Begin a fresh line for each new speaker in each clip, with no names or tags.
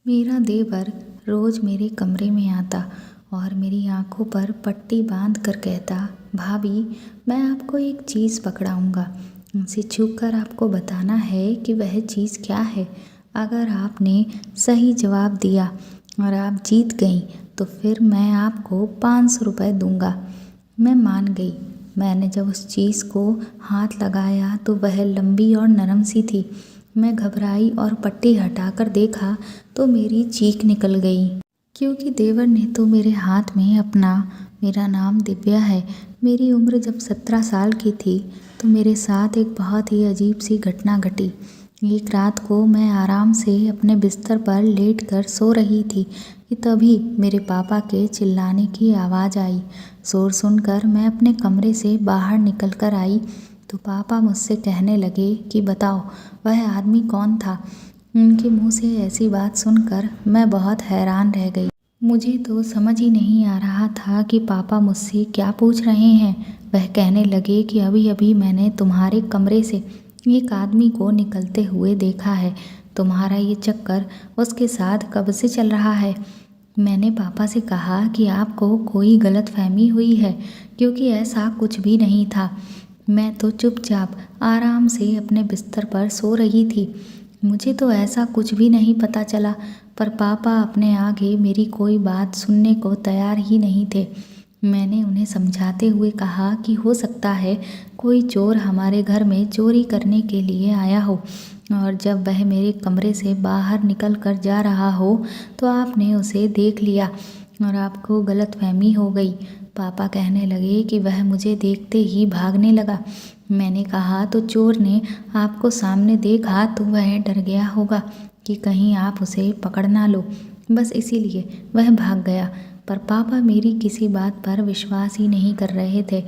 मेरा देवर रोज़ मेरे कमरे में आता और मेरी आंखों पर पट्टी बांध कर कहता, भाभी मैं आपको एक चीज़ पकड़ाऊँगा, उनसे छू कर आपको बताना है कि वह चीज़ क्या है। अगर आपने सही जवाब दिया और आप जीत गई तो फिर मैं आपको 500 रुपये दूँगा। मैं मान गई। मैंने जब उस चीज़ को हाथ लगाया तो वह लंबी और नरम सी थी। मैं घबराई और पट्टी हटाकर देखा तो मेरी चीख निकल गई, क्योंकि देवर ने तो मेरे हाथ में मेरा नाम दिव्या है। मेरी उम्र जब 17 साल की थी तो मेरे साथ एक बहुत ही अजीब सी घटना घटी। एक रात को मैं आराम से अपने बिस्तर पर लेटकर सो रही थी कि तभी मेरे पापा के चिल्लाने की आवाज़ आई। शोर सुनकर मैं अपने कमरे से बाहर निकल कर आई तो पापा मुझसे कहने लगे कि बताओ वह आदमी कौन था। उनके मुंह से ऐसी बात सुनकर मैं बहुत हैरान रह गई। मुझे तो समझ ही नहीं आ रहा था कि पापा मुझसे क्या पूछ रहे हैं। वह कहने लगे कि अभी अभी मैंने तुम्हारे कमरे से एक आदमी को निकलते हुए देखा है। तुम्हारा ये चक्कर उसके साथ कब से चल रहा है। मैंने पापा से कहा कि आपको कोई गलतफहमी हुई है, क्योंकि ऐसा कुछ भी नहीं था। मैं तो चुपचाप आराम से अपने बिस्तर पर सो रही थी। मुझे तो ऐसा कुछ भी नहीं पता चला, पर पापा अपने आगे मेरी कोई बात सुनने को तैयार ही नहीं थे। मैंने उन्हें समझाते हुए कहा कि हो सकता है कोई चोर हमारे घर में चोरी करने के लिए आया हो और जब वह मेरे कमरे से बाहर निकल कर जा रहा हो तो आपने उसे देख लिया और आपको गलतफहमी हो गई। पापा कहने लगे कि वह मुझे देखते ही भागने लगा। मैंने कहा तो चोर ने आपको सामने देखा तो वह डर गया होगा कि कहीं आप उसे पकड़ ना लो, बस इसीलिए वह भाग गया। पर पापा मेरी किसी बात पर विश्वास ही नहीं कर रहे थे।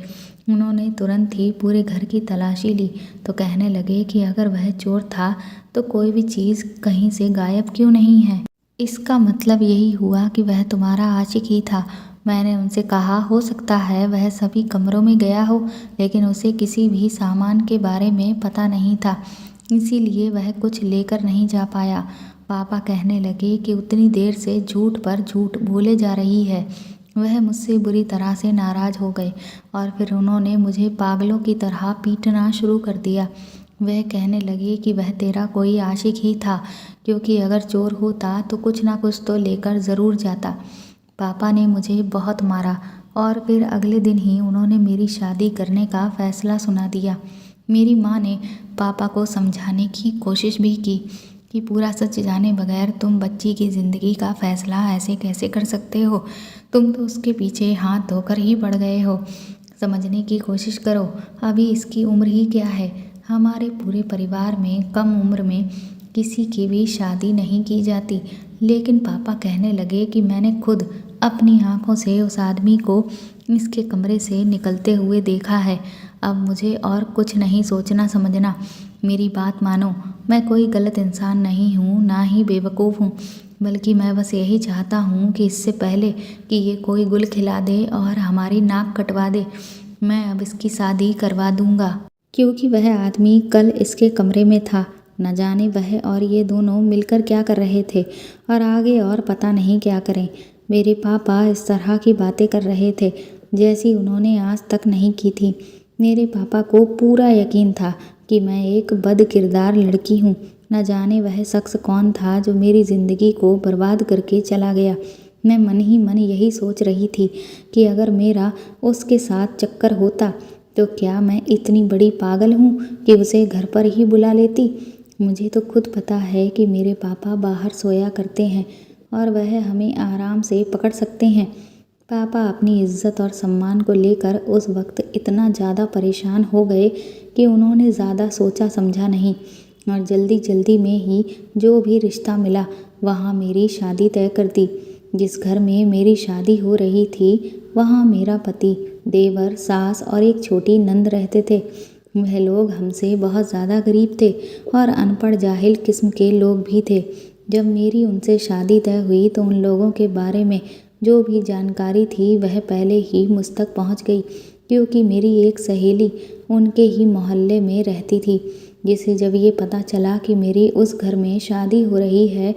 उन्होंने तुरंत ही पूरे घर की तलाशी ली तो कहने लगे कि अगर वह चोर था तो कोई भी चीज़ कहीं से गायब क्यों नहीं है। इसका मतलब यही हुआ कि वह तुम्हारा आशिक ही था। मैंने उनसे कहा हो सकता है वह सभी कमरों में गया हो, लेकिन उसे किसी भी सामान के बारे में पता नहीं था, इसीलिए वह कुछ लेकर नहीं जा पाया। पापा कहने लगे कि उतनी देर से झूठ पर झूठ बोले जा रही है। वह मुझसे बुरी तरह से नाराज़ हो गए और फिर उन्होंने मुझे पागलों की तरह पीटना शुरू कर दिया। वह कहने लगे कि वह तेरा कोई आशिक ही था, क्योंकि अगर चोर होता तो कुछ ना कुछ तो लेकर ज़रूर जाता। पापा ने मुझे बहुत मारा और फिर अगले दिन ही उन्होंने मेरी शादी करने का फ़ैसला सुना दिया। मेरी माँ ने पापा को समझाने की कोशिश भी की कि पूरा सच जाने बगैर तुम बच्ची की ज़िंदगी का फ़ैसला ऐसे कैसे कर सकते हो। तुम तो उसके पीछे हाथ धोकर ही पड़ गए हो। समझने की कोशिश करो, अभी इसकी उम्र ही क्या है। हमारे पूरे परिवार में कम उम्र में किसी की भी शादी नहीं की जाती। लेकिन पापा कहने लगे कि मैंने खुद अपनी आंखों से उस आदमी को इसके कमरे से निकलते हुए देखा है। अब मुझे और कुछ नहीं सोचना समझना। मेरी बात मानो, मैं कोई गलत इंसान नहीं हूँ, ना ही बेवकूफ़ हूँ, बल्कि मैं बस यही चाहता हूँ कि इससे पहले कि ये कोई गुल खिला दे और हमारी नाक कटवा दे, मैं अब इसकी शादी करवा दूँगा। क्योंकि वह आदमी कल इसके कमरे में था। न जाने वह और ये दोनों मिलकर क्या कर रहे थे और आगे और पता नहीं क्या करें। मेरे पापा इस तरह की बातें कर रहे थे जैसी उन्होंने आज तक नहीं की थी। मेरे पापा को पूरा यकीन था कि मैं एक बदकिरदार लड़की हूँ। न जाने वह शख्स कौन था जो मेरी ज़िंदगी को बर्बाद करके चला गया। मैं मन ही मन यही सोच रही थी कि अगर मेरा उसके साथ चक्कर होता तो क्या मैं इतनी बड़ी पागल हूँ कि उसे घर पर ही बुला लेती। मुझे तो खुद पता है कि मेरे पापा बाहर सोया करते हैं और वह हमें आराम से पकड़ सकते हैं। पापा अपनी इज्जत और सम्मान को लेकर उस वक्त इतना ज़्यादा परेशान हो गए कि उन्होंने ज़्यादा सोचा समझा नहीं और जल्दी जल्दी में ही जो भी रिश्ता मिला वहाँ मेरी शादी तय कर दी। जिस घर में मेरी शादी हो रही थी वहाँ मेरा पति, देवर, सास और एक छोटी नंद रहते थे। वह लोग हमसे बहुत ज़्यादा गरीब थे और अनपढ़ जाहिल किस्म के लोग भी थे। जब मेरी उनसे शादी तय हुई तो उन लोगों के बारे में जो भी जानकारी थी वह पहले ही मुझ तक पहुंच गई, क्योंकि मेरी एक सहेली उनके ही मोहल्ले में रहती थी, जिसे जब ये पता चला कि मेरी उस घर में शादी हो रही है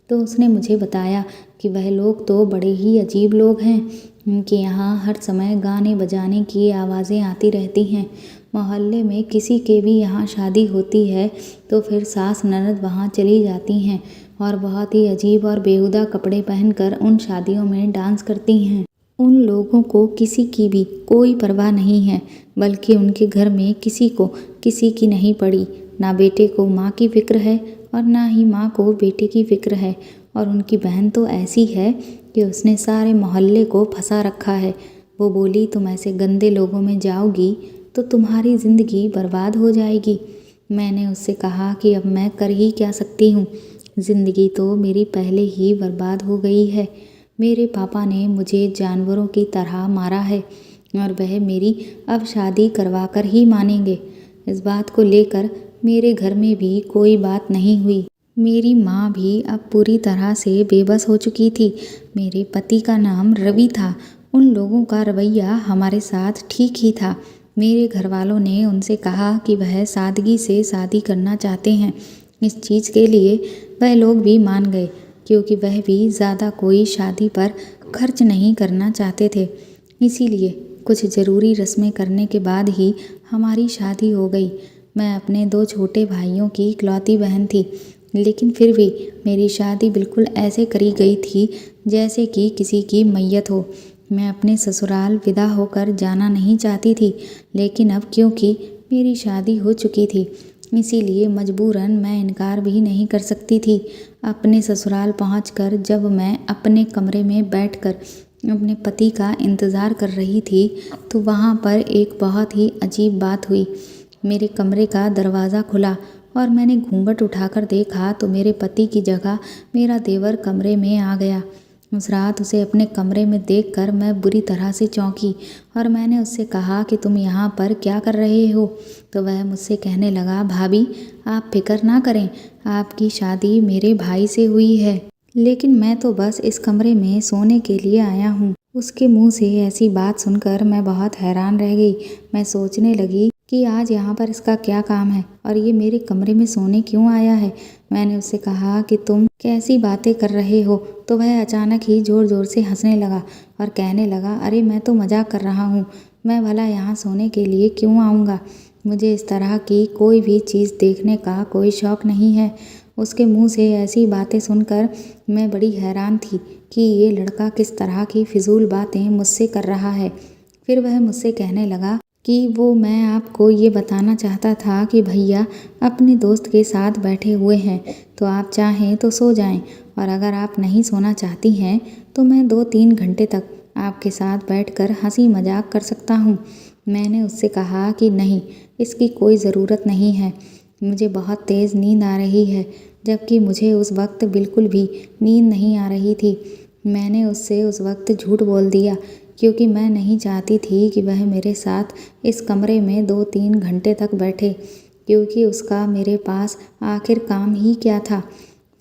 तो उसने मुझे बताया कि वह लोग तो बड़े ही अजीब लोग हैं। उनके यहाँ हर समय गाने बजाने की आवाज़ें आती रहती हैं। मोहल्ले में किसी के भी यहाँ शादी होती है तो फिर सास ननद वहाँ चली जाती हैं और बहुत ही अजीब और बेहुदा कपड़े पहनकर उन शादियों में डांस करती हैं। उन लोगों को किसी की भी कोई परवाह नहीं है, बल्कि उनके घर में किसी को किसी की नहीं पड़ी। ना बेटे को माँ की फिक्र है और ना ही माँ को बेटे की फिक्र है। और उनकी बहन तो ऐसी है कि उसने सारे मोहल्ले को फंसा रखा है। वो बोली, तुम ऐसे गंदे लोगों में जाओगी तो तुम्हारी ज़िंदगी बर्बाद हो जाएगी। मैंने उससे कहा कि अब मैं कर ही क्या सकती हूँ, ज़िंदगी तो मेरी पहले ही बर्बाद हो गई है। मेरे पापा ने मुझे जानवरों की तरह मारा है और वह मेरी अब शादी करवा कर ही मानेंगे। इस बात को लेकर मेरे घर में भी कोई बात नहीं हुई। मेरी माँ भी अब पूरी तरह से बेबस हो चुकी थी। मेरे पति का नाम रवि था। उन लोगों का रवैया हमारे साथ ठीक ही था। मेरे घर वालों ने उनसे कहा कि वह सादगी से शादी करना चाहते हैं। इस चीज़ के लिए वह लोग भी मान गए, क्योंकि वह भी ज़्यादा कोई शादी पर खर्च नहीं करना चाहते थे। इसीलिए कुछ ज़रूरी रस्में करने के बाद ही हमारी शादी हो गई। मैं अपने 2 छोटे भाइयों की इकलौती बहन थी, लेकिन फिर भी मेरी शादी बिल्कुल ऐसे करी गई थी जैसे कि किसी की मैयत हो। मैं अपने ससुराल विदा होकर जाना नहीं चाहती थी, लेकिन अब क्योंकि मेरी शादी हो चुकी थी, इसीलिए मजबूरन मैं इनकार भी नहीं कर सकती थी। अपने ससुराल पहुंचकर जब मैं अपने कमरे में बैठकर अपने पति का इंतज़ार कर रही थी, तो वहाँ पर एक बहुत ही अजीब बात हुई। मेरे कमरे का दरवाज़ा खुला और मैंने घूंघट उठाकर देखा तो मेरे पति की जगह मेरा देवर कमरे में आ गया। उस रात उसे अपने कमरे में देखकर मैं बुरी तरह से चौंकी और मैंने उससे कहा कि तुम यहाँ पर क्या कर रहे हो? तो वह मुझसे कहने लगा, भाभी आप फिक्र ना करें, आपकी शादी मेरे भाई से हुई है, लेकिन मैं तो बस इस कमरे में सोने के लिए आया हूँ। उसके मुंह से ऐसी बात सुनकर मैं बहुत हैरान रह गई। मैं सोचने लगी कि आज यहाँ पर इसका क्या काम है और ये मेरे कमरे में सोने क्यों आया है। मैंने उससे कहा कि तुम कैसी बातें कर रहे हो? तो वह अचानक ही ज़ोर ज़ोर से हंसने लगा और कहने लगा, अरे मैं तो मजाक कर रहा हूँ, मैं भला यहाँ सोने के लिए क्यों आऊँगा? मुझे इस तरह की कोई भी चीज़ देखने का कोई शौक़ नहीं है। उसके मुंह से ऐसी बातें सुनकर मैं बड़ी हैरान थी कि ये लड़का किस तरह की फिजूल बातें मुझसे कर रहा है। फिर वह मुझसे कहने लगा कि मैं आपको ये बताना चाहता था कि भैया अपने दोस्त के साथ बैठे हुए हैं, तो आप चाहें तो सो जाएं, और अगर आप नहीं सोना चाहती हैं तो मैं 2-3 घंटे तक आपके साथ बैठकर हंसी मजाक कर सकता हूँ। मैंने उससे कहा कि नहीं, इसकी कोई ज़रूरत नहीं है, मुझे बहुत तेज़ नींद आ रही है, जबकि मुझे उस वक्त बिल्कुल भी नींद नहीं आ रही थी। मैंने उससे उस वक्त झूठ बोल दिया, क्योंकि मैं नहीं चाहती थी कि वह मेरे साथ इस कमरे में 2-3 घंटे तक बैठे, क्योंकि उसका मेरे पास आखिर काम ही क्या था।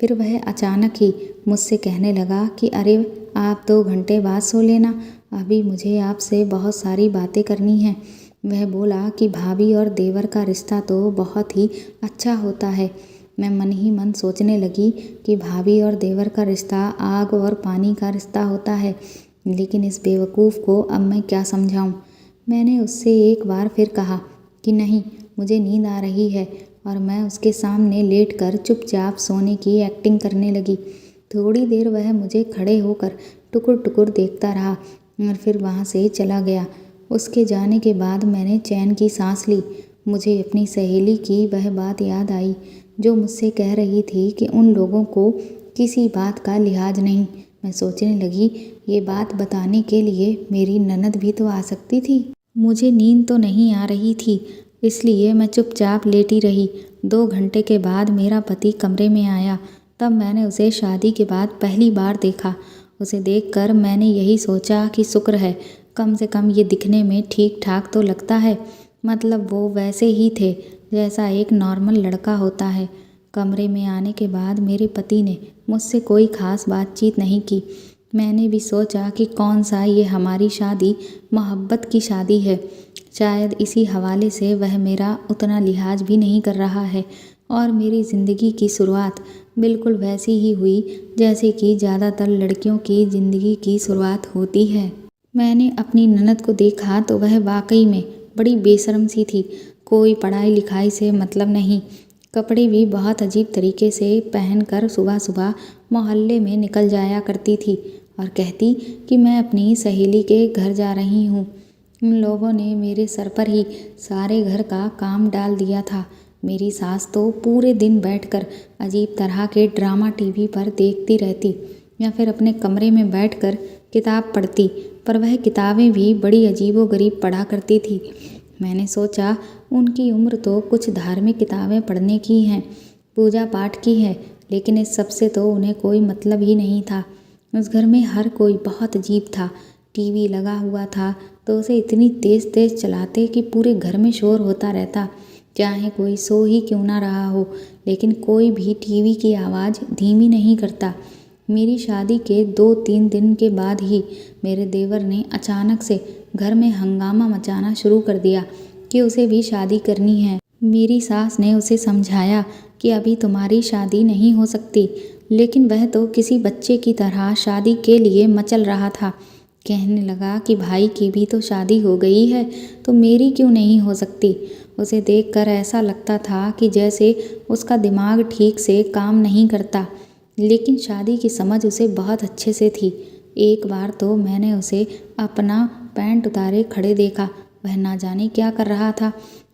फिर वह अचानक ही मुझसे कहने लगा कि अरे आप 2 घंटे बाद सो लेना, अभी मुझे आपसे बहुत सारी बातें करनी हैं। वह बोला कि भाभी और देवर का रिश्ता तो बहुत ही अच्छा होता है। मैं मन ही मन सोचने लगी कि भाभी और देवर का रिश्ता आग और पानी का रिश्ता होता है, लेकिन इस बेवकूफ़ को अब मैं क्या समझाऊं। मैंने उससे एक बार फिर कहा कि नहीं, मुझे नींद आ रही है, और मैं उसके सामने लेटकर चुपचाप सोने की एक्टिंग करने लगी। थोड़ी देर वह मुझे खड़े होकर टुकुर टुकुर देखता रहा और फिर वहाँ से चला गया। उसके जाने के बाद मैंने चैन की सांस ली। मुझे अपनी सहेली की वह बात याद आई जो मुझसे कह रही थी कि उन लोगों को किसी बात का लिहाज नहीं। मैं सोचने लगी, ये बात बताने के लिए मेरी ननद भी तो आ सकती थी। मुझे नींद तो नहीं आ रही थी, इसलिए मैं चुपचाप लेटी रही। 2 घंटे के बाद मेरा पति कमरे में आया। तब मैंने उसे शादी के बाद पहली बार देखा। उसे देखकर मैंने यही सोचा कि शुक्र है, कम से कम ये दिखने में ठीक ठाक तो लगता है, मतलब वो वैसे ही थे जैसा एक नॉर्मल लड़का होता है। कमरे में आने के बाद मेरे पति ने मुझसे कोई ख़ास बातचीत नहीं की। मैंने भी सोचा कि कौन सा ये हमारी शादी मोहब्बत की शादी है, शायद इसी हवाले से वह मेरा उतना लिहाज भी नहीं कर रहा है और मेरी ज़िंदगी की शुरुआत बिल्कुल वैसी ही हुई जैसे कि ज़्यादातर लड़कियों की ज़िंदगी की शुरुआत होती है। मैंने अपनी ननद को देखा तो वह वाकई में बड़ी बेशर्म सी थी। कोई पढ़ाई लिखाई से मतलब नहीं, कपड़े भी बहुत अजीब तरीके से पहनकर सुबह सुबह मोहल्ले में निकल जाया करती थी और कहती कि मैं अपनी सहेली के घर जा रही हूँ। उन लोगों ने मेरे सर पर ही सारे घर का काम डाल दिया था। मेरी सास तो पूरे दिन बैठकर अजीब तरह के ड्रामा टीवी पर देखती रहती या फिर अपने कमरे में बैठकर किताब पढ़ती, पर वह किताबें भी बड़ी अजीबोगरीब पढ़ा करती थी। मैंने सोचा उनकी उम्र तो कुछ धार्मिक किताबें पढ़ने की हैं, पूजा पाठ की है, लेकिन इस सब से तो उन्हें कोई मतलब ही नहीं था। उस घर में हर कोई बहुत अजीब था। टीवी लगा हुआ था तो उसे इतनी तेज़ तेज़ चलाते कि पूरे घर में शोर होता रहता, चाहे कोई सो ही क्यों ना रहा हो, लेकिन कोई भी टीवी की आवाज़ धीमी नहीं करता। मेरी शादी के 2-3 दिन के बाद ही मेरे देवर ने अचानक से घर में हंगामा मचाना शुरू कर दिया कि उसे भी शादी करनी है। मेरी सास ने उसे समझाया कि अभी तुम्हारी शादी नहीं हो सकती, लेकिन वह तो किसी बच्चे की तरह शादी के लिए मचल रहा था। कहने लगा कि भाई की भी तो शादी हो गई है तो मेरी क्यों नहीं हो सकती। उसे देखकर ऐसा लगता था कि जैसे उसका दिमाग ठीक से काम नहीं करता, लेकिन शादी की समझ उसे बहुत अच्छे से थी। एक बार तो मैंने उसे अपना पैंट उतारे खड़े देखा, वह ना जाने क्या कर रहा था,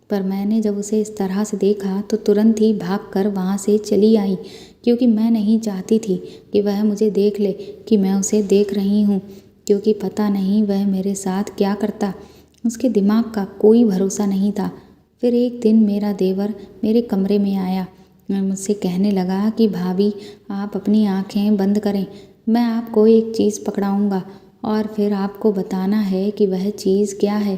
पर मैंने जब उसे इस तरह से देखा तो तुरंत ही भागकर वहाँ से चली आई, क्योंकि मैं नहीं चाहती थी कि वह मुझे देख ले कि मैं उसे देख रही हूँ, क्योंकि पता नहीं वह मेरे साथ क्या करता। उसके दिमाग का कोई भरोसा नहीं था। फिर एक दिन मेरा देवर मेरे कमरे में आया और मुझसे कहने लगा कि भाभी आप अपनी आँखें बंद करें, मैं आपको एक चीज़ पकड़ाऊँगा और फिर आपको बताना है कि वह चीज़ क्या है।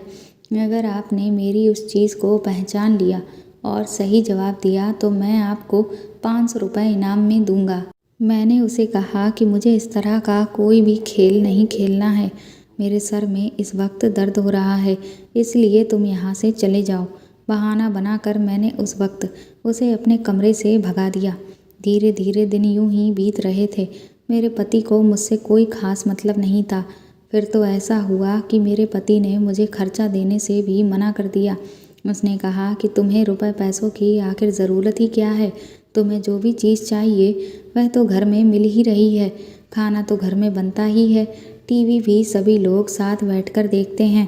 अगर आपने मेरी उस चीज़ को पहचान लिया और सही जवाब दिया तो मैं आपको 500 रुपये इनाम में दूंगा। मैंने उसे कहा कि मुझे इस तरह का कोई भी खेल नहीं खेलना है। मेरे सर में इस वक्त दर्द हो रहा है, इसलिए तुम यहाँ से चले जाओ। बहाना बनाकर मैंने उस वक्त उसे अपने कमरे से भगा दिया। धीरे धीरे दिन यूं ही बीत रहे थे। मेरे पति को मुझसे कोई ख़ास मतलब नहीं था। फिर तो ऐसा हुआ कि मेरे पति ने मुझे खर्चा देने से भी मना कर दिया। उसने कहा कि तुम्हें रुपए पैसों की आखिर ज़रूरत ही क्या है, तुम्हें जो भी चीज़ चाहिए वह तो घर में मिल ही रही है, खाना तो घर में बनता ही है, टीवी भी सभी लोग साथ बैठकर देखते हैं,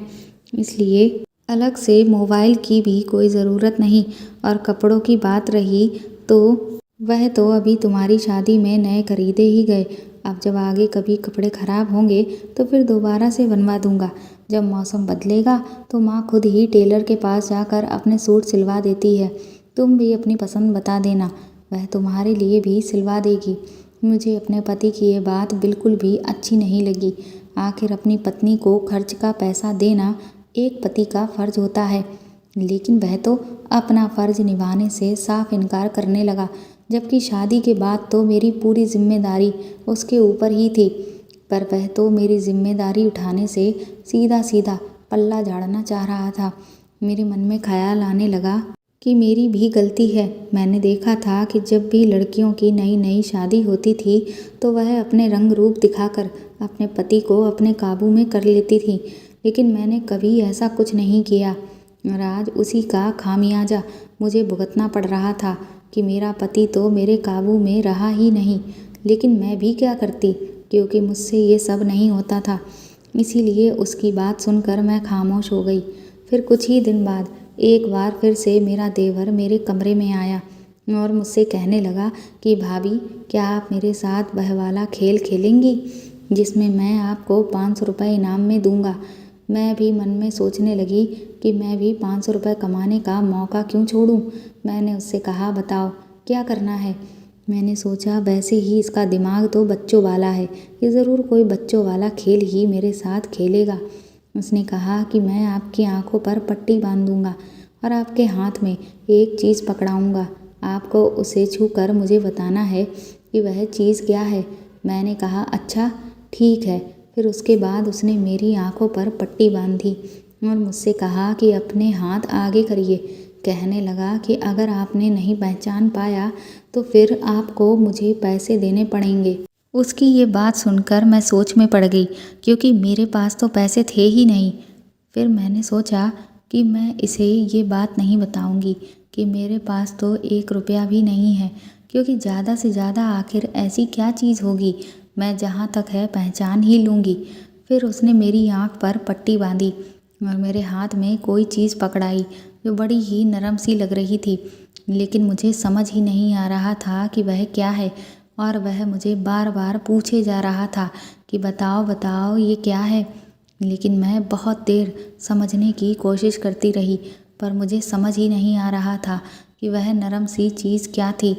इसलिए अलग से मोबाइल की भी कोई ज़रूरत नहीं। और कपड़ों की बात रही तो वह तो अभी तुम्हारी शादी में नए खरीदे ही गए। अब जब आगे कभी कपड़े ख़राब होंगे तो फिर दोबारा से बनवा दूंगा। जब मौसम बदलेगा तो माँ खुद ही टेलर के पास जाकर अपने सूट सिलवा देती है। तुम भी अपनी पसंद बता देना, वह तुम्हारे लिए भी सिलवा देगी। मुझे अपने पति की ये बात बिल्कुल भी अच्छी नहीं लगी। आखिर अपनी पत्नी को खर्च का पैसा देना एक पति का फ़र्ज होता है, लेकिन वह तो अपना फ़र्ज निभाने से साफ इनकार करने लगा, जबकि शादी के बाद तो मेरी पूरी जिम्मेदारी उसके ऊपर ही थी। पर वह तो मेरी जिम्मेदारी उठाने से सीधा सीधा पल्ला झाड़ना चाह रहा था। मेरे मन में ख्याल आने लगा कि मेरी भी गलती है। मैंने देखा था कि जब भी लड़कियों की नई नई शादी होती थी तो वह अपने रंग रूप दिखाकर अपने पति को अपने काबू में कर लेती थी, लेकिन मैंने कभी ऐसा कुछ नहीं किया और आज उसी का खामियाजा मुझे भुगतना पड़ रहा था कि मेरा पति तो मेरे काबू में रहा ही नहीं। लेकिन मैं भी क्या करती, क्योंकि मुझसे ये सब नहीं होता था। इसीलिए उसकी बात सुनकर मैं खामोश हो गई। फिर कुछ ही दिन बाद एक बार फिर से मेरा देवर मेरे कमरे में आया और मुझसे कहने लगा कि भाभी क्या आप मेरे साथ वह वाला खेल खेलेंगी जिसमें मैं आपको 500 रुपये इनाम में दूंगा। मैं भी मन में सोचने लगी कि मैं भी 500 रुपये कमाने का मौका क्यों छोड़ूं। मैंने उससे कहा बताओ क्या करना है। मैंने सोचा वैसे ही इसका दिमाग तो बच्चों वाला है, ये ज़रूर कोई बच्चों वाला खेल ही मेरे साथ खेलेगा। उसने कहा कि मैं आपकी आंखों पर पट्टी बांध दूंगा और आपके हाथ में एक चीज़ पकड़ाऊंगा। आपको उसे छूकर मुझे बताना है कि वह चीज़ क्या है। मैंने कहा अच्छा ठीक है। फिर उसके बाद उसने मेरी आंखों पर पट्टी बांधी और मुझसे कहा कि अपने हाथ आगे करिए। कहने लगा कि अगर आपने नहीं पहचान पाया तो फिर आपको मुझे पैसे देने पड़ेंगे। उसकी ये बात सुनकर मैं सोच में पड़ गई, क्योंकि मेरे पास तो पैसे थे ही नहीं। फिर मैंने सोचा कि मैं इसे ये बात नहीं बताऊंगी कि मेरे पास तो 1 रुपया भी नहीं है, क्योंकि ज़्यादा से ज़्यादा आखिर ऐसी क्या चीज़ होगी, मैं जहाँ तक है पहचान ही लूँगी। फिर उसने मेरी आँख पर पट्टी बांधी और मेरे हाथ में कोई चीज़ पकड़ाई जो बड़ी ही नरम सी लग रही थी, लेकिन मुझे समझ ही नहीं आ रहा था कि वह क्या है। और वह मुझे बार बार पूछे जा रहा था कि बताओ बताओ ये क्या है। लेकिन मैं बहुत देर समझने की कोशिश करती रही, पर मुझे समझ ही नहीं आ रहा था कि वह नरम सी चीज़ क्या थी।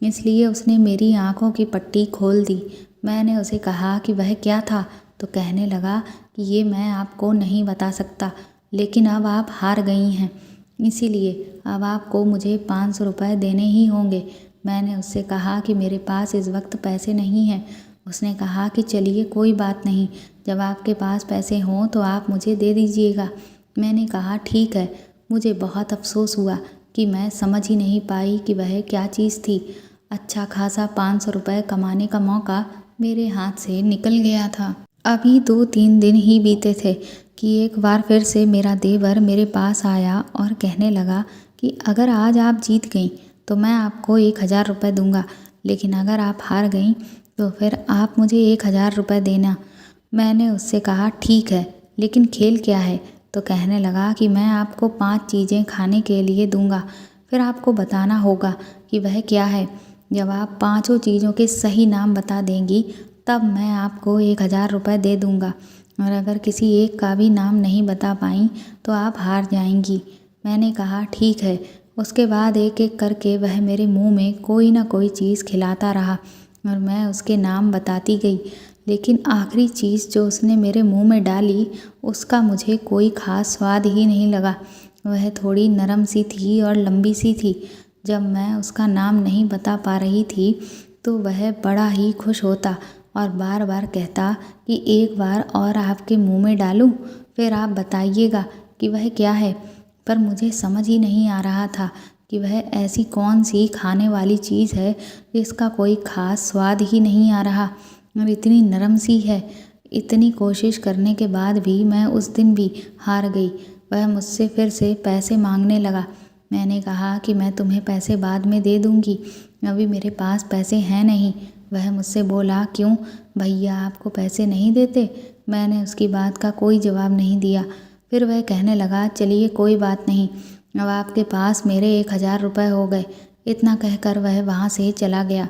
इसलिए उसने मेरी आँखों की पट्टी खोल दी। मैंने उसे कहा कि वह क्या था, तो कहने लगा कि ये मैं आपको नहीं बता सकता, लेकिन अब आप हार गई हैं, इसीलिए अब आपको मुझे 500 रुपये देने ही होंगे। मैंने उससे कहा कि मेरे पास इस वक्त पैसे नहीं हैं। उसने कहा कि चलिए कोई बात नहीं, जब आपके पास पैसे हों तो आप मुझे दे दीजिएगा। मैंने कहा ठीक है। मुझे बहुत अफसोस हुआ कि मैं समझ ही नहीं पाई कि वह क्या चीज़ थी। अच्छा खासा 500 रुपये कमाने का मौका मेरे हाथ से निकल गया था। अभी 2-3 दिन ही बीते थे कि एक बार फिर से मेरा देवर मेरे पास आया और कहने लगा कि अगर आज आप जीत गई तो मैं आपको 1000 रुपये दूंगा, लेकिन अगर आप हार गई तो फिर आप मुझे 1000 रुपये देना। मैंने उससे कहा ठीक है, लेकिन खेल क्या है? तो कहने लगा कि मैं आपको 5 चीज़ें खाने के लिए दूंगा, फिर आपको बताना होगा कि वह क्या है। जब आप 5 चीज़ों के सही नाम बता देंगी तब मैं आपको 1000 रुपये दे दूंगा, और अगर किसी एक का भी नाम नहीं बता पाई तो आप हार जाएंगी। मैंने कहा ठीक है। उसके बाद एक एक करके वह मेरे मुंह में कोई ना कोई चीज़ खिलाता रहा और मैं उसके नाम बताती गई, लेकिन आखिरी चीज़ जो उसने मेरे मुंह में डाली उसका मुझे कोई ख़ास स्वाद ही नहीं लगा। वह थोड़ी नरम सी थी और लंबी सी थी। जब मैं उसका नाम नहीं बता पा रही थी तो वह बड़ा ही खुश होता और बार बार कहता कि एक बार और आपके मुंह में डालूं, फिर आप बताइएगा कि वह क्या है। पर मुझे समझ ही नहीं आ रहा था कि वह ऐसी कौन सी खाने वाली चीज़ है जिसका कोई ख़ास स्वाद ही नहीं आ रहा और इतनी नरम सी है। इतनी कोशिश करने के बाद भी मैं उस दिन भी हार गई। वह मुझसे फिर से पैसे मांगने लगा। मैंने कहा कि मैं तुम्हें पैसे बाद में दे दूँगी, अभी मेरे पास पैसे हैं नहीं। वह मुझसे बोला क्यों भैया आपको पैसे नहीं देते? मैंने उसकी बात का कोई जवाब नहीं दिया। फिर वह कहने लगा चलिए कोई बात नहीं, अब आपके पास मेरे 1000 रुपये हो गए। इतना कहकर वह वहाँ से चला गया।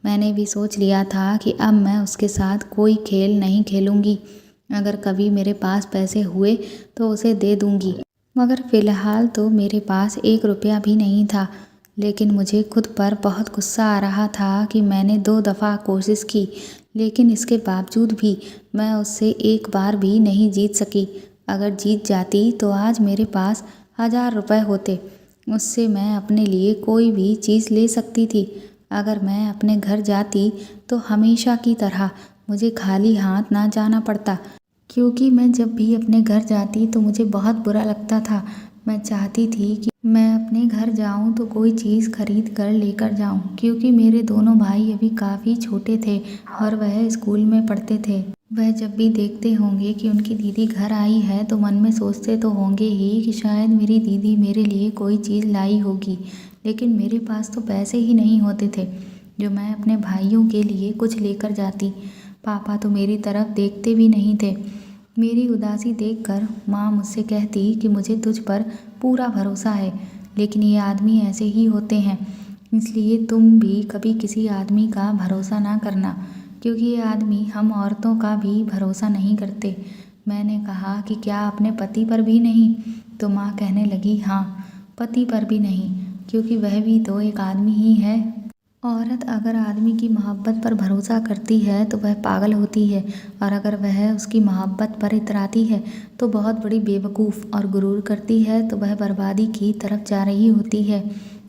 मैंने भी सोच लिया था कि अब मैं उसके साथ कोई खेल नहीं खेलूँगी। अगर कभी मेरे पास पैसे हुए तो उसे दे दूँगी, मगर फ़िलहाल तो मेरे पास 1 रुपया भी नहीं था। लेकिन मुझे खुद पर बहुत गुस्सा आ रहा था कि मैंने 2 दफ़ा कोशिश की, लेकिन इसके बावजूद भी मैं उससे एक बार भी नहीं जीत सकी। अगर जीत जाती तो आज मेरे पास 1000 रुपये होते, उससे मैं अपने लिए कोई भी चीज़ ले सकती थी। अगर मैं अपने घर जाती तो हमेशा की तरह मुझे खाली हाथ ना जाना पड़ता, क्योंकि मैं जब भी अपने घर जाती तो मुझे बहुत बुरा लगता था। मैं चाहती थी कि मैं अपने घर जाऊं तो कोई चीज़ खरीद कर लेकर जाऊं, क्योंकि मेरे दोनों भाई अभी काफ़ी छोटे थे और वह स्कूल में पढ़ते थे। वह जब भी देखते होंगे कि उनकी दीदी घर आई है तो मन में सोचते तो होंगे ही कि शायद मेरी दीदी मेरे लिए कोई चीज़ लाई होगी, लेकिन मेरे पास तो पैसे ही नहीं होते थे जो मैं अपने भाइयों के लिए कुछ लेकर जाती। पापा तो मेरी तरफ देखते भी नहीं थे। मेरी उदासी देखकर माँ मुझसे कहती कि मुझे तुझ पर पूरा भरोसा है, लेकिन ये आदमी ऐसे ही होते हैं, इसलिए तुम भी कभी किसी आदमी का भरोसा ना करना, क्योंकि ये आदमी हम औरतों का भी भरोसा नहीं करते। मैंने कहा कि क्या अपने पति पर भी नहीं? तो माँ कहने लगी हाँ, पति पर भी नहीं, क्योंकि वह भी तो एक आदमी ही है। औरत अगर आदमी की मोहब्बत पर भरोसा करती है तो वह पागल होती है, और अगर वह उसकी मोहब्बत पर इतराती है तो बहुत बड़ी बेवकूफ़, और गुरूर करती है तो वह बर्बादी की तरफ जा रही होती है।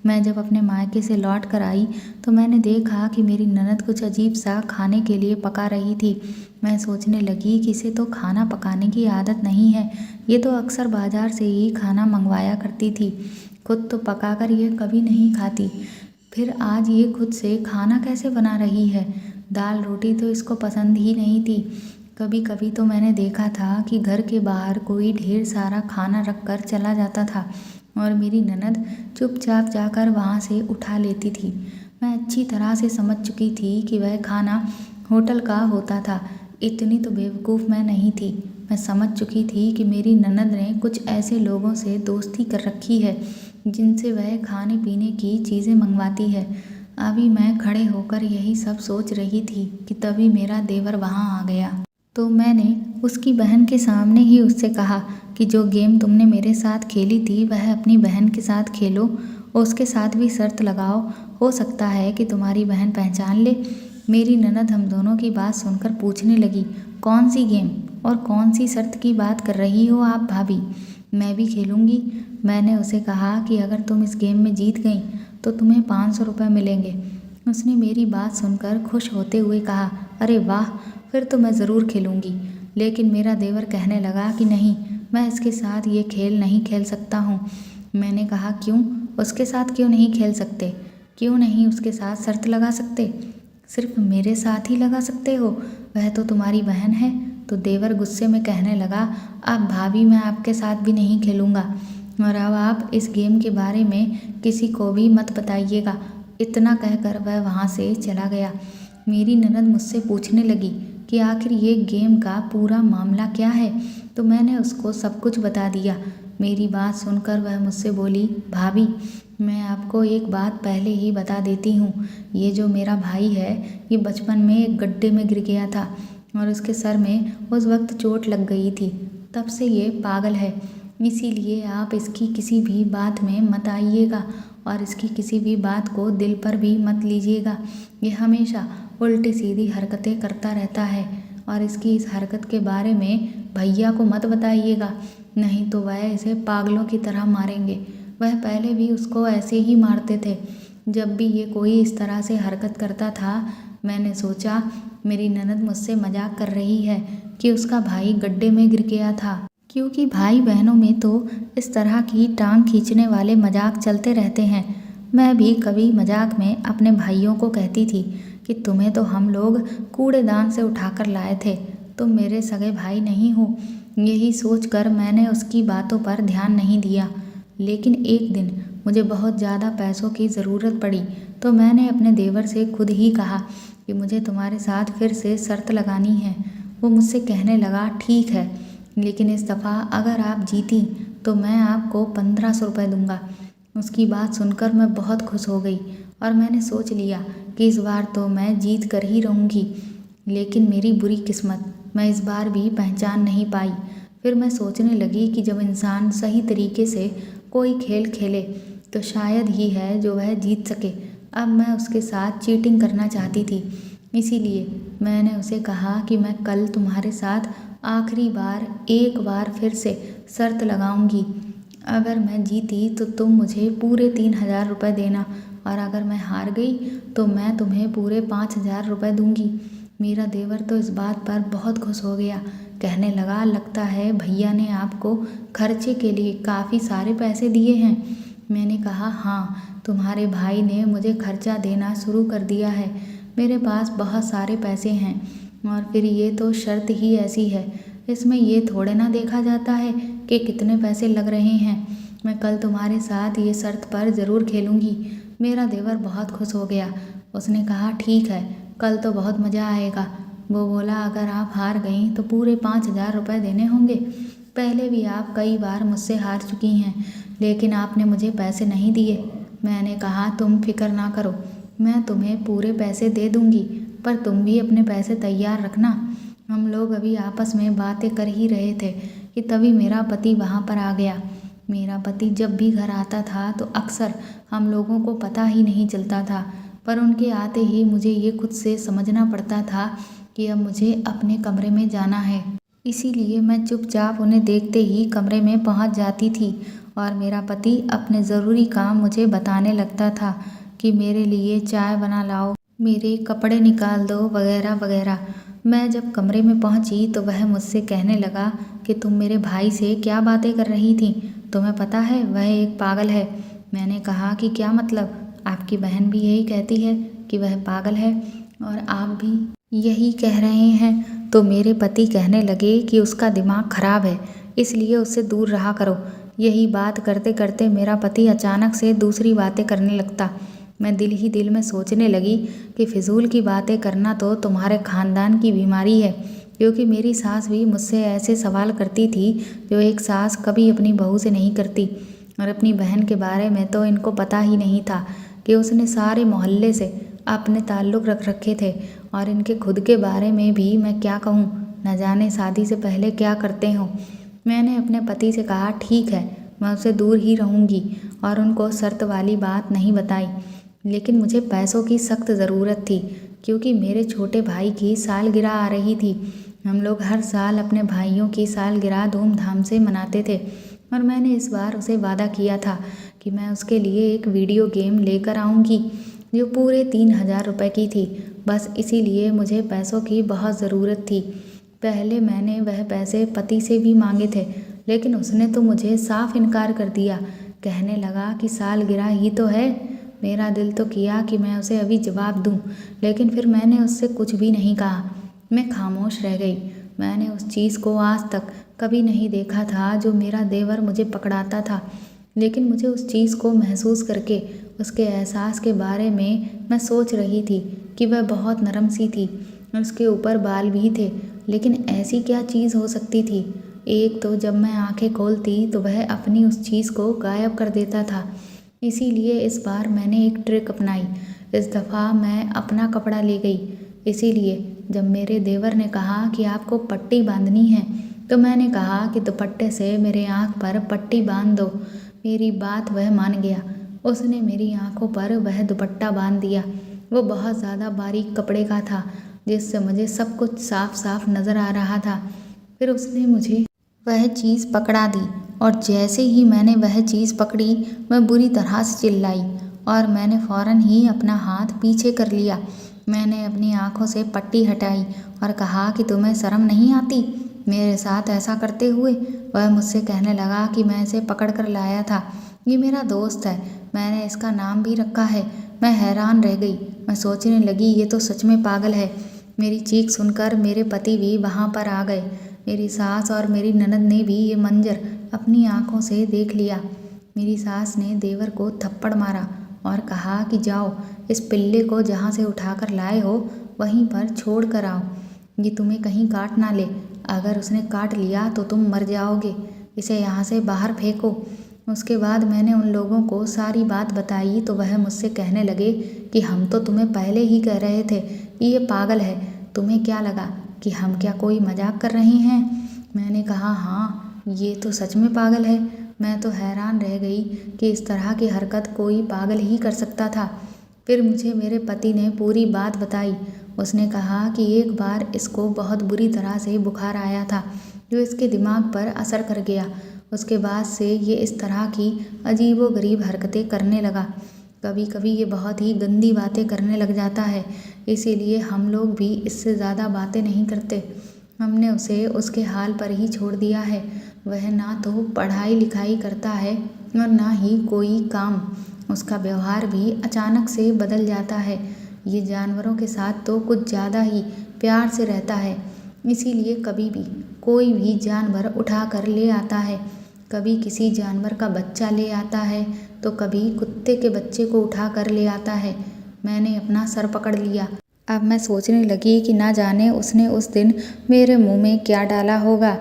मैं जब अपने मायके से लौट कर आई तो मैंने देखा कि मेरी ननद कुछ अजीब सा खाने के लिए पका रही थी। मैं सोचने लगी कि इसे तो खाना पकाने की आदत नहीं है, ये तो अक्सर बाज़ार से ही खाना मंगवाया करती थी, खुद तो पकाकर यह कभी नहीं खाती। फिर आज ये खुद से खाना कैसे बना रही है? दाल रोटी तो इसको पसंद ही नहीं थी। कभी कभी तो मैंने देखा था कि घर के बाहर कोई ढेर सारा खाना रख कर चला जाता था और मेरी ननद चुपचाप जाकर वहाँ से उठा लेती थी। मैं अच्छी तरह से समझ चुकी थी कि वह खाना होटल का होता था। इतनी तो बेवकूफ़ मैं नहीं थी। मैं समझ चुकी थी कि मेरी ननद ने कुछ ऐसे लोगों से दोस्ती कर रखी है जिनसे वह खाने पीने की चीज़ें मंगवाती है। अभी मैं खड़े होकर यही सब सोच रही थी कि तभी मेरा देवर वहाँ आ गया। तो मैंने उसकी बहन के सामने ही उससे कहा कि जो गेम तुमने मेरे साथ खेली थी वह अपनी बहन के साथ खेलो, उसके साथ भी शर्त लगाओ, हो सकता है कि तुम्हारी बहन पहचान ले। मेरी ननद हम दोनों की बात सुनकर पूछने लगी, कौन सी गेम और कौन सी शर्त की बात कर रही हो आप भाभी? मैं भी खेलूँगी। मैंने उसे कहा कि अगर तुम इस गेम में जीत गई तो तुम्हें 500 रुपये मिलेंगे। उसने मेरी बात सुनकर खुश होते हुए कहा, अरे वाह, फिर तो मैं ज़रूर खेलूँगी। लेकिन मेरा देवर कहने लगा कि नहीं, मैं इसके साथ ये खेल नहीं खेल सकता हूँ। मैंने कहा क्यों? उसके साथ क्यों नहीं खेल सकते? क्यों नहीं उसके साथ शर्त लगा सकते? सिर्फ मेरे साथ ही लगा सकते हो? वह तो तुम्हारी बहन है। तो देवर गुस्से में कहने लगा, अब भाभी मैं आपके साथ भी नहीं खेलूँगा और अब आप इस गेम के बारे में किसी को भी मत बताइएगा। इतना कहकर वह वहाँ से चला गया। मेरी ननद मुझसे पूछने लगी कि आखिर ये गेम का पूरा मामला क्या है? तो मैंने उसको सब कुछ बता दिया। मेरी बात सुनकर वह मुझसे बोली, भाभी मैं आपको एक बात पहले ही बता देती हूँ, ये जो मेरा भाई है ये बचपन में एक गड्ढे में गिर गया था और उसके सर में उस वक्त चोट लग गई थी। तब से ये पागल है। इसीलिए आप इसकी किसी भी बात में मत आइएगा और इसकी किसी भी बात को दिल पर भी मत लीजिएगा। ये हमेशा उल्टी सीधी हरकतें करता रहता है और इसकी इस हरकत के बारे में भैया को मत बताइएगा, नहीं तो वह इसे पागलों की तरह मारेंगे। वह पहले भी उसको ऐसे ही मारते थे। जब भी ये कोई इस तरह से हरकत करता था मैंने सोचा मेरी ननद मुझसे मजाक कर रही है कि उसका भाई गड्ढे में गिर गया था, क्योंकि भाई बहनों में तो इस तरह की टांग खींचने वाले मजाक चलते रहते हैं। मैं भी कभी मजाक में अपने भाइयों को कहती थी कि तुम्हें तो हम लोग कूड़ेदान से उठाकर लाए थे, तुम मेरे सगे भाई नहीं हो। यही सोचकर मैंने उसकी बातों पर ध्यान नहीं दिया। लेकिन एक दिन मुझे बहुत ज़्यादा पैसों की ज़रूरत पड़ी तो मैंने अपने देवर से खुद ही कहा कि मुझे तुम्हारे साथ फिर से शर्त लगानी है। वो मुझसे कहने लगा, ठीक है, लेकिन इस दफ़ा अगर आप जीती तो मैं आपको 1500 रुपये दूँगा। उसकी बात सुनकर मैं बहुत खुश हो गई और मैंने सोच लिया कि इस बार तो मैं जीत कर ही रहूँगी। लेकिन मेरी बुरी किस्मत, मैं इस बार भी पहचान नहीं पाई। फिर मैं सोचने लगी कि जब इंसान सही तरीके से कोई खेल खेले तो शायद ही है जो वह जीत सके। अब मैं उसके साथ चीटिंग करना चाहती थी। इसीलिए मैंने उसे कहा कि मैं कल तुम्हारे साथ आखिरी बार एक बार फिर से शर्त लगाऊंगी। अगर मैं जीती तो तुम मुझे पूरे 3000 रुपये देना और अगर मैं हार गई तो मैं तुम्हें पूरे 5000 रुपये दूंगी। मेरा देवर तो इस बात पर बहुत खुश हो गया। कहने लगा, लगता है भैया ने आपको खर्चे के लिए काफ़ी सारे पैसे दिए हैं। मैंने कहा, हाँ, तुम्हारे भाई ने मुझे खर्चा देना शुरू कर दिया है। मेरे पास बहुत सारे पैसे हैं और फिर ये तो शर्त ही ऐसी है, इसमें ये थोड़े ना देखा जाता है कि कितने पैसे लग रहे हैं। मैं कल तुम्हारे साथ ये शर्त पर ज़रूर खेलूँगी। मेरा देवर बहुत खुश हो गया। उसने कहा, ठीक है, कल तो बहुत मज़ा आएगा। वो बोला, अगर आप हार गई तो पूरे 5000 रुपये देने होंगे। पहले भी आप कई बार मुझसे हार चुकी हैं लेकिन आपने मुझे पैसे नहीं दिए। मैंने कहा, तुम फिक्र ना करो, मैं तुम्हें पूरे पैसे दे दूँगी, पर तुम भी अपने पैसे तैयार रखना। हम लोग अभी आपस में बातें कर ही रहे थे कि तभी मेरा पति वहाँ पर आ गया। मेरा पति जब भी घर आता था तो अक्सर हम लोगों को पता ही नहीं चलता था, पर उनके आते ही मुझे ये खुद से समझना पड़ता था कि अब मुझे अपने कमरे में जाना है। इसीलिए मैं चुपचाप उन्हें देखते ही कमरे में पहुंच जाती थी और मेरा पति अपने ज़रूरी काम मुझे बताने लगता था कि मेरे लिए चाय बना लाओ, मेरे कपड़े निकाल दो, वगैरह वगैरह। मैं जब कमरे में पहुंची तो वह मुझसे कहने लगा कि तुम मेरे भाई से क्या बातें कर रही थी? तुम्हें पता है वह एक पागल है। मैंने कहा कि क्या मतलब? आपकी बहन भी यही कहती है कि वह पागल है और आप भी यही कह रहे हैं। तो मेरे पति कहने लगे कि उसका दिमाग खराब है, इसलिए उससे दूर रहा करो। यही बात करते करते मेरा पति अचानक से दूसरी बातें करने लगता। मैं दिल ही दिल में सोचने लगी कि फिजूल की बातें करना तो तुम्हारे खानदान की बीमारी है, क्योंकि मेरी सास भी मुझसे ऐसे सवाल करती थी जो एक सास कभी अपनी बहू से नहीं करती। और अपनी बहन के बारे में तो इनको पता ही नहीं था कि उसने सारे मोहल्ले से अपने ताल्लुक़ रख रखे थे। और इनके खुद के बारे में भी मैं क्या कहूँ, न जाने शादी से पहले क्या करते हों। मैंने अपने पति से कहा ठीक है, मैं उससे दूर ही रहूँगी और उनको शर्त वाली बात नहीं बताई। लेकिन मुझे पैसों की सख्त ज़रूरत थी, क्योंकि मेरे छोटे भाई की सालगिरह आ रही थी। हम लोग हर साल अपने भाइयों की सालगिरह धूमधाम से मनाते थे और मैंने इस बार उसे वादा किया था कि मैं उसके लिए एक वीडियो गेम लेकर आऊँगी जो पूरे 3000 रुपये की थी। बस इसीलिए मुझे पैसों की बहुत ज़रूरत थी। पहले मैंने वह पैसे पति से भी मांगे थे, लेकिन उसने तो मुझे साफ इनकार कर दिया। कहने लगा कि सालगिरह ही तो है। मेरा दिल तो किया कि मैं उसे अभी जवाब दूं, लेकिन फिर मैंने उससे कुछ भी नहीं कहा। मैं खामोश रह गई। मैंने उस चीज़ को आज तक कभी नहीं देखा था जो मेरा देवर मुझे पकड़ाता था, लेकिन मुझे उस चीज़ को महसूस करके उसके एहसास के बारे में मैं सोच रही थी कि वह बहुत नरम सी थी और उसके ऊपर बाल भी थे। लेकिन ऐसी क्या चीज़ हो सकती थी? एक तो जब मैं आंखें खोलती तो वह अपनी उस चीज़ को गायब कर देता था। इसीलिए इस बार मैंने एक ट्रिक अपनाई। इस दफ़ा मैं अपना कपड़ा ले गई। इसीलिए जब मेरे देवर ने कहा कि आपको पट्टी बांधनी है, तो मैंने कहा कि दुपट्टे से मेरे आँख पर पट्टी बांध दो। मेरी बात वह मान गया। उसने मेरी आँखों पर वह दुपट्टा बांध दिया। वो बहुत ज़्यादा बारीक कपड़े का था, जिससे मुझे सब कुछ साफ साफ नज़र आ रहा था। फिर उसने मुझे वह चीज़ पकड़ा दी और जैसे ही मैंने वह चीज़ पकड़ी, मैं बुरी तरह से चिल्लाई और मैंने फ़ौरन ही अपना हाथ पीछे कर लिया। मैंने अपनी आँखों से पट्टी हटाई और कहा कि तुम्हें शर्म नहीं आती मेरे साथ ऐसा करते हुए? वह मुझसे कहने लगा कि मैं इसे पकड़ कर लाया था, ये मेरा दोस्त है, मैंने इसका नाम भी रखा है। मैं हैरान रह गई। मैं सोचने लगी ये तो सच में पागल है। मेरी चीख सुनकर मेरे पति भी वहाँ पर आ गए। मेरी सास और मेरी ननद ने भी ये मंजर अपनी आंखों से देख लिया। मेरी सास ने देवर को थप्पड़ मारा और कहा कि जाओ, इस पिल्ले को जहाँ से उठाकर लाए हो वहीं पर छोड़ कर आओ। ये तुम्हें कहीं काट ना ले। अगर उसने काट लिया तो तुम मर जाओगे। इसे यहाँ से बाहर फेंको। उसके बाद मैंने उन लोगों को सारी बात बताई तो वह मुझसे कहने लगे कि हम तो तुम्हें पहले ही कह रहे थे कि ये पागल है। तुम्हें क्या लगा कि हम क्या कोई मजाक कर रहे हैं? मैंने कहा हाँ, ये तो सच में पागल है। मैं तो हैरान रह गई कि इस तरह की हरकत कोई पागल ही कर सकता था। फिर मुझे मेरे पति ने पूरी बात बताई। उसने कहा कि एक बार इसको बहुत बुरी तरह से बुखार आया था जो इसके दिमाग पर असर कर गया। उसके बाद से ये इस तरह की अजीबोगरीब हरकतें करने लगा। कभी कभी ये बहुत ही गंदी बातें करने लग जाता है, इसीलिए हम लोग भी इससे ज़्यादा बातें नहीं करते। हमने उसे उसके हाल पर ही छोड़ दिया है। वह ना तो पढ़ाई लिखाई करता है और ना ही कोई काम। उसका व्यवहार भी अचानक से बदल जाता है। ये जानवरों के साथ तो कुछ ज़्यादा ही प्यार से रहता है, इसीलिए कभी भी कोई भी जानवर उठा कर ले आता है। कभी किसी जानवर का बच्चा ले आता है तो कभी कुत्ते के बच्चे को उठा कर ले आता है। मैंने अपना सर पकड़ लिया। अब मैं सोचने लगी कि ना जाने उसने उस दिन मेरे मुंह में क्या डाला होगा।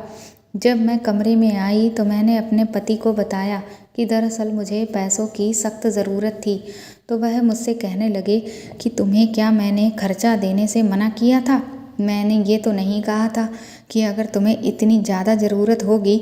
जब मैं कमरे में आई तो मैंने अपने पति को बताया कि दरअसल मुझे पैसों की सख्त ज़रूरत थी। तो वह मुझसे कहने लगे कि तुम्हें क्या मैंने खर्चा देने से मना किया था? मैंने ये तो नहीं कहा था कि अगर तुम्हें इतनी ज़्यादा ज़रूरत होगी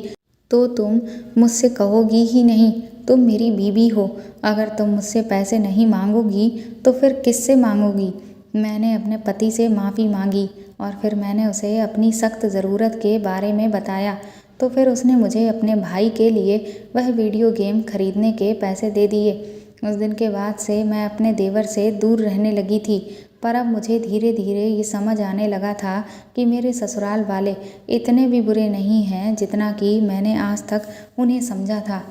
तो तुम मुझसे कहोगी ही नहीं। तुम मेरी बीवी हो। अगर तुम मुझसे पैसे नहीं मांगोगी तो फिर किससे मांगोगी? मैंने अपने पति से माफ़ी मांगी और फिर मैंने उसे अपनी सख्त ज़रूरत के बारे में बताया। तो फिर उसने मुझे अपने भाई के लिए वह वीडियो गेम खरीदने के पैसे दे दिए। उस दिन के बाद से मैं अपने देवर से दूर रहने लगी थी, पर अब मुझे धीरे धीरे ये समझ आने लगा था कि मेरे ससुराल वाले इतने भी बुरे नहीं हैं जितना कि मैंने आज तक उन्हें समझा था।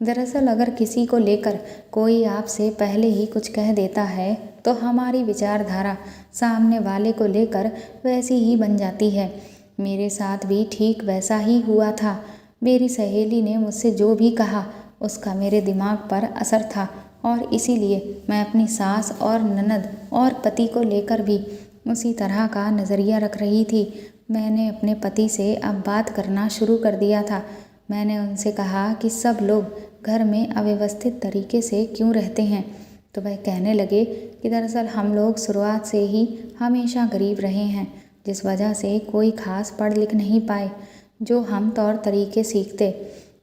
दरअसल अगर किसी को लेकर कोई आपसे पहले ही कुछ कह देता है तो हमारी विचारधारा सामने वाले को लेकर वैसी ही बन जाती है। मेरे साथ भी ठीक वैसा ही हुआ था। मेरी सहेली ने मुझसे जो भी कहा उसका मेरे दिमाग पर असर था और इसीलिए मैं अपनी सास और ननद और पति को लेकर भी उसी तरह का नज़रिया रख रही थी। मैंने अपने पति से अब बात करना शुरू कर दिया था। मैंने उनसे कहा कि सब लोग घर में अव्यवस्थित तरीके से क्यों रहते हैं, तो वह कहने लगे कि दरअसल हम लोग शुरुआत से ही हमेशा गरीब रहे हैं, जिस वजह से कोई खास पढ़ लिख नहीं पाए जो हम तौर तरीके सीखते।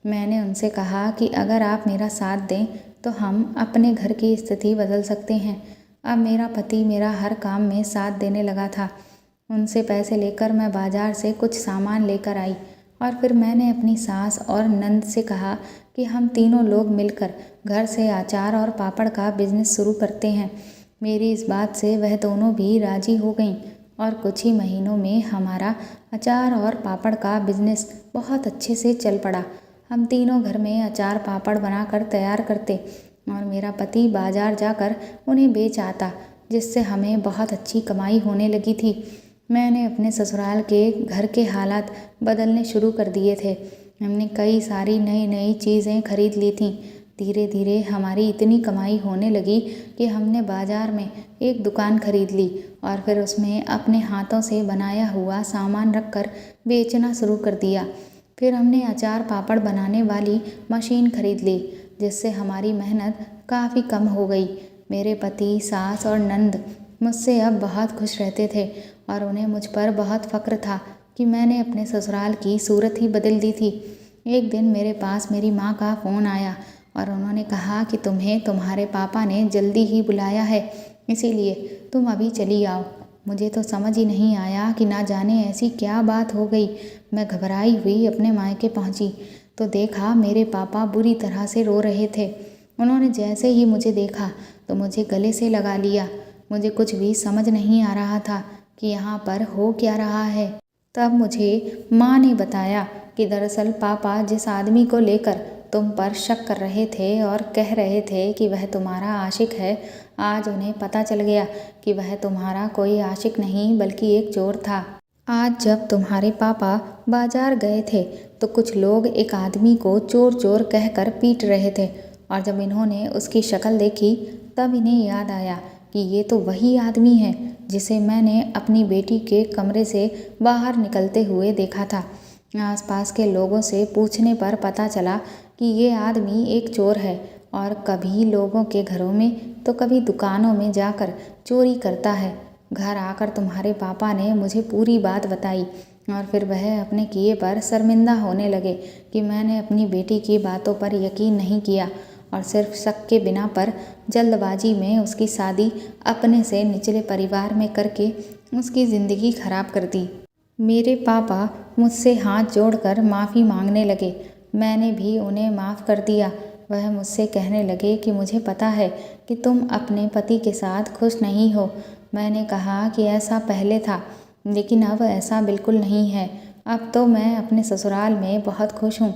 मैंने उनसे कहा कि अगर आप मेरा साथ दें तो हम अपने घर की स्थिति बदल सकते हैं। अब मेरा पति मेरा हर काम में साथ देने लगा था। उनसे पैसे लेकर मैं बाज़ार से कुछ सामान लेकर आई और फिर मैंने अपनी सास और नंद से कहा कि हम तीनों लोग मिलकर घर से अचार और पापड़ का बिजनेस शुरू करते हैं। मेरी इस बात से वह दोनों भी राज़ी हो गईं और कुछ ही महीनों में हमारा अचार और पापड़ का बिजनेस बहुत अच्छे से चल पड़ा। हम तीनों घर में अचार पापड़ बनाकर तैयार करते और मेरा पति बाज़ार जाकर उन्हें बेच आता, जिससे हमें बहुत अच्छी कमाई होने लगी थी। मैंने अपने ससुराल के घर के हालात बदलने शुरू कर दिए थे। हमने कई सारी नई नई चीज़ें खरीद ली थीं। धीरे धीरे हमारी इतनी कमाई होने लगी कि हमने बाज़ार में एक दुकान खरीद ली और फिर उसमें अपने हाथों से बनाया हुआ सामान रखकर बेचना शुरू कर दिया। फिर हमने अचार पापड़ बनाने वाली मशीन खरीद ली, जिससे हमारी मेहनत काफ़ी कम हो गई। मेरे पति, सास और नंद मुझसे अब बहुत खुश रहते थे और उन्हें मुझ पर बहुत फ़क्र था कि मैंने अपने ससुराल की सूरत ही बदल दी थी। एक दिन मेरे पास मेरी माँ का फ़ोन आया और उन्होंने कहा कि तुम्हें तुम्हारे पापा ने जल्दी ही बुलाया है, इसीलिए तुम अभी चली आओ। मुझे तो समझ ही नहीं आया कि ना जाने ऐसी क्या बात हो गई। मैं घबराई हुई अपने मायके पहुंची तो देखा मेरे पापा बुरी तरह से रो रहे थे। उन्होंने जैसे ही मुझे देखा तो मुझे गले से लगा लिया। मुझे कुछ भी समझ नहीं आ रहा था कि यहाँ पर हो क्या रहा है। तब मुझे माँ ने बताया कि दरअसल पापा जिस आदमी को लेकर तुम पर शक कर रहे थे और कह रहे थे कि वह तुम्हारा आशिक है, आज उन्हें पता चल गया कि वह तुम्हारा कोई आशिक नहीं बल्कि एक चोर था। आज जब तुम्हारे पापा बाजार गए थे तो कुछ लोग एक आदमी को चोर चोर कहकर पीट रहे थे और जब इन्होंने उसकी शक्ल देखी तब इन्हें याद आया कि ये तो वही आदमी है जिसे मैंने अपनी बेटी के कमरे से बाहर निकलते हुए देखा था। आसपास के लोगों से पूछने पर पता चला कि ये आदमी एक चोर है और कभी लोगों के घरों में तो कभी दुकानों में जाकर चोरी करता है। घर आकर तुम्हारे पापा ने मुझे पूरी बात बताई और फिर वह अपने किए पर शर्मिंदा होने लगे कि मैंने अपनी बेटी की बातों पर यकीन नहीं किया और सिर्फ शक के बिना पर जल्दबाजी में उसकी शादी अपने से निचले परिवार में करके उसकी ज़िंदगी खराब कर दी। मेरे पापा मुझसे हाथ जोड़कर माफ़ी मांगने लगे। मैंने भी उन्हें माफ़ कर दिया। वह मुझसे कहने लगे कि मुझे पता है कि तुम अपने पति के साथ खुश नहीं हो। मैंने कहा कि ऐसा पहले था, लेकिन अब ऐसा बिल्कुल नहीं है। अब तो मैं अपने ससुराल में बहुत खुश हूँ।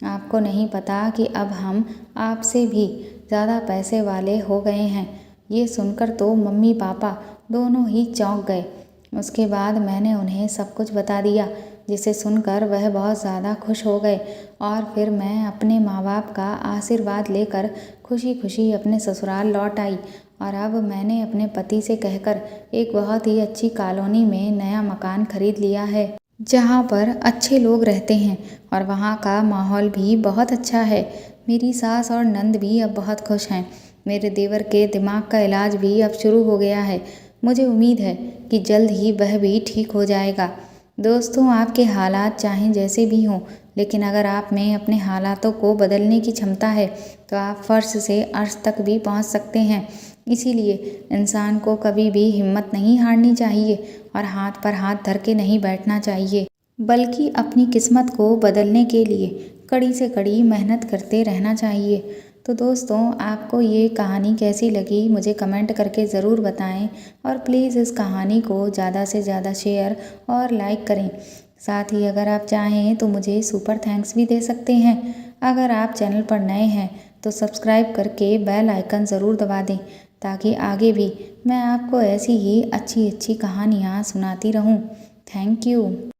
आपको नहीं पता कि अब हम आपसे भी ज़्यादा पैसे वाले हो गए हैं। ये सुनकर तो मम्मी पापा दोनों ही चौंक गए। उसके बाद मैंने उन्हें सब कुछ बता दिया, जिसे सुनकर वह बहुत ज़्यादा खुश हो गए और फिर मैं अपने माँ बाप का आशीर्वाद लेकर खुशी खुशी अपने ससुराल लौट आई। और अब मैंने अपने पति से कहकर एक बहुत ही अच्छी कॉलोनी में नया मकान खरीद लिया है, जहाँ पर अच्छे लोग रहते हैं और वहाँ का माहौल भी बहुत अच्छा है। मेरी सास और नंद भी अब बहुत खुश हैं। मेरे देवर के दिमाग का इलाज भी अब शुरू हो गया है। मुझे उम्मीद है कि जल्द ही वह भी ठीक हो जाएगा। दोस्तों, आपके हालात चाहे जैसे भी हों, लेकिन अगर आप में अपने हालातों को बदलने की क्षमता है तो आप फर्श से अर्श तक भी पहुंच सकते हैं। इसीलिए इंसान को कभी भी हिम्मत नहीं हारनी चाहिए और हाथ पर हाथ धर के नहीं बैठना चाहिए, बल्कि अपनी किस्मत को बदलने के लिए कड़ी से कड़ी मेहनत करते रहना चाहिए। तो दोस्तों, आपको ये कहानी कैसी लगी मुझे कमेंट करके ज़रूर बताएं और प्लीज़ इस कहानी को ज़्यादा से ज़्यादा शेयर और लाइक करें। साथ ही अगर आप चाहें तो मुझे सुपर थैंक्स भी दे सकते हैं। अगर आप चैनल पर नए हैं तो सब्सक्राइब करके बेल आइकन ज़रूर दबा दें, ताकि आगे भी मैं आपको ऐसी ही अच्छी अच्छी कहानियाँ सुनाती रहूँ। Thank you.